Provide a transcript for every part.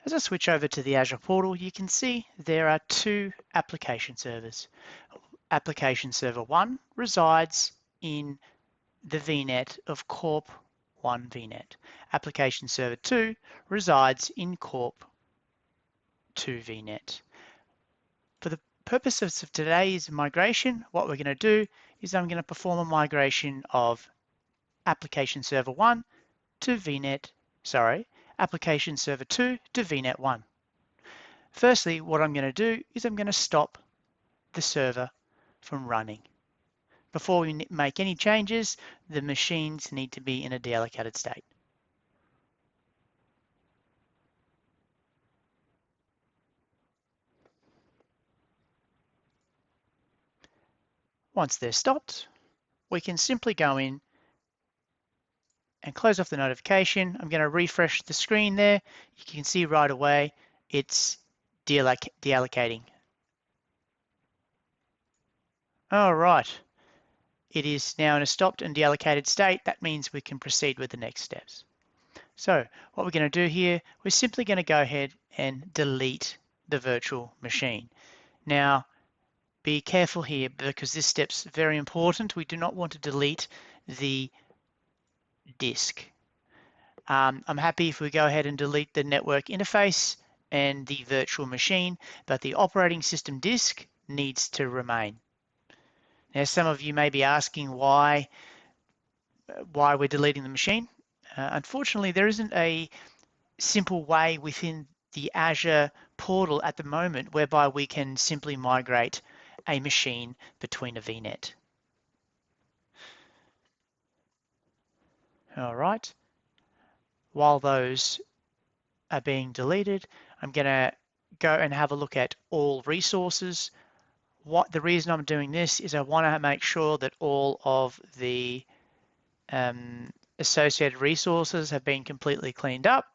As I switch over to the Azure portal, you can see there are two application servers. Application server 1 resides in the VNet of Corp 1 VNet. Application server 2 resides in Corp 2 VNet. For the purposes of today's migration, what we're going to do is I'm going to perform a migration of application server 1 to VNet, application server 2 to VNet 1. Firstly, what I'm going to do is I'm going to stop the server from running. Before we make any changes, the machines need to be in a deallocated state. Once they're stopped, we can simply go in and close off the notification. I'm going to refresh the screen there. You can see right away it's deallocating. All right, it is now in a stopped and deallocated state. That means we can proceed with the next steps. So what we're going to do here, we're simply going to go ahead and delete the virtual machine. Now, be careful here because this step's very important. We do not want to delete the disk. I'm happy if we go ahead and delete the network interface and the virtual machine, but the operating system disk needs to remain. Now, some of you may be asking why we're deleting the machine. Unfortunately, there isn't a simple way within the Azure portal at the moment whereby we can simply migrate a machine between a VNet. All right. While those are being deleted, I'm going to go and have a look at all resources. The reason I'm doing this is I want to make sure that all of the associated resources have been completely cleaned up.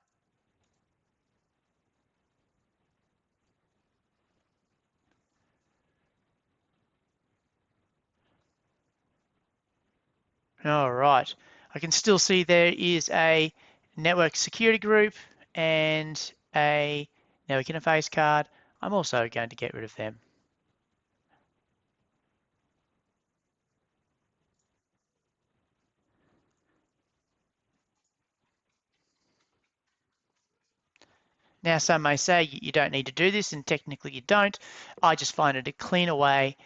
All right, I can still see there is a network security group and a network interface card. I'm also going to get rid of them. Now, some may say you don't need to do this, and technically you don't. I just find it a cleaner way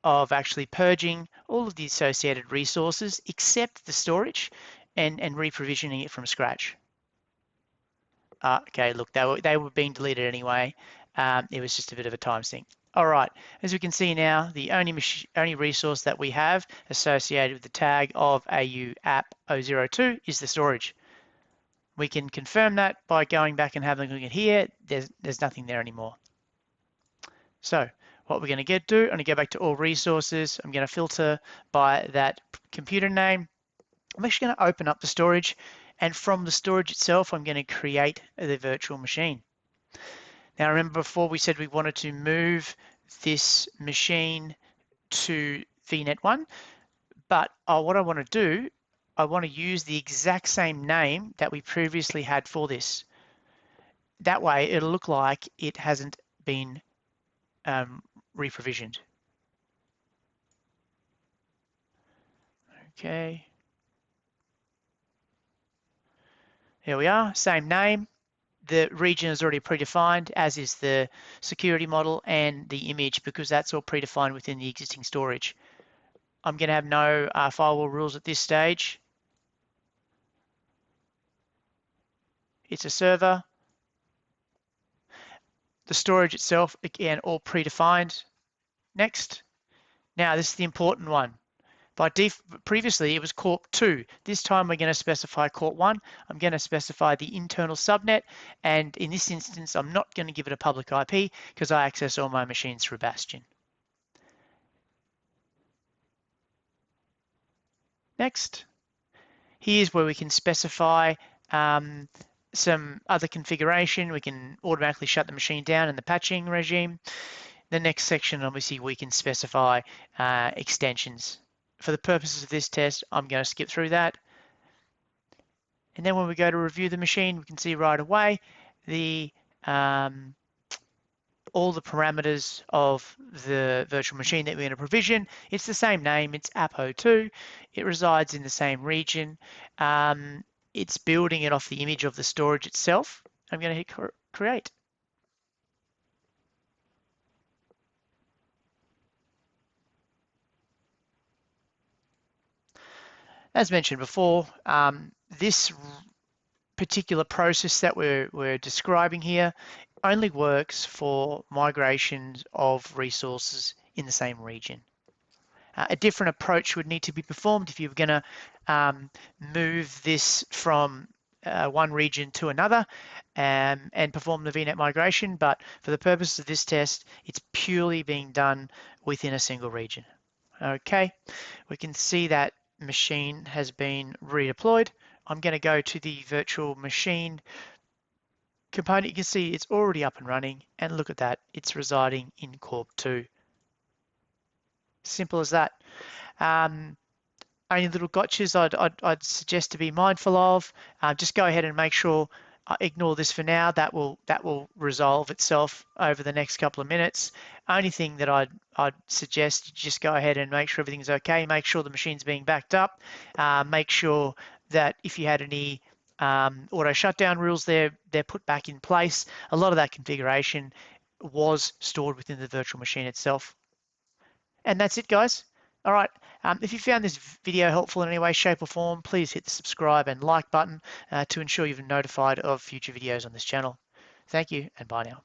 of actually purging all of the associated resources except the storage and re-provisioning it from scratch. Okay, look, they were being deleted anyway. It was just a bit of a time sink. All right, as we can see now, the only resource that we have associated with the tag of AU app 002 is the storage. We can confirm that by going back and having a look at here. There's nothing there anymore. So what we're going to do, I'm going to go back to all resources. I'm going to filter by that computer name. I'm actually going to open up the storage, and from the storage itself, I'm going to create the virtual machine. Now, remember before we said we wanted to move this machine to VNet 1, but what I want to do, I want to use the exact same name that we previously had for this. That way, it'll look like it hasn't been re-provisioned. Okay. Here we are, same name. The region is already predefined, as is the security model and the image, because that's all predefined within the existing storage. I'm going to have no firewall rules at this stage. It's a server. The storage itself, again, all predefined. Next. Now, this is the important one. Previously, it was Corp 2. This time, we're going to specify Corp 1. I'm going to specify the internal subnet, and in this instance, I'm not going to give it a public IP because I access all my machines through Bastion. Next. Here's where we can specify some other configuration. We can automatically shut the machine down in the patching regime. The next section, obviously, we can specify extensions. For the purposes of this test, I'm going to skip through that. And then when we go to review the machine, we can see right away the um, all the parameters of the virtual machine that we're going to provision. It's the same name, it's app02. It resides in the same region. It's building it off the image of the storage itself. I'm going to hit create. As mentioned before, this particular process that we're describing here only works for migrations of resources in the same region. A different approach would need to be performed if you were going to move this from one region to another and perform the VNet migration, but for the purpose of this test, it's purely being done within a single region. Okay, we can see that machine has been redeployed. I'm going to go to the virtual machine component. You can see it's already up and running, and look at that, it's residing in Corp 2. Simple as that. Only little gotchas I'd suggest to be mindful of. Just go ahead and make sure, ignore this for now. That will resolve itself over the next couple of minutes. Only thing that I'd suggest, you just go ahead and make sure everything's okay. Make sure the machine's being backed up. Make sure that if you had any auto shutdown rules, they're put back in place. A lot of that configuration was stored within the virtual machine itself. And that's it, guys. All right. If you found this video helpful in any way, shape, or form, please hit the subscribe and like button to ensure you're notified of future videos on this channel. Thank you, and bye now.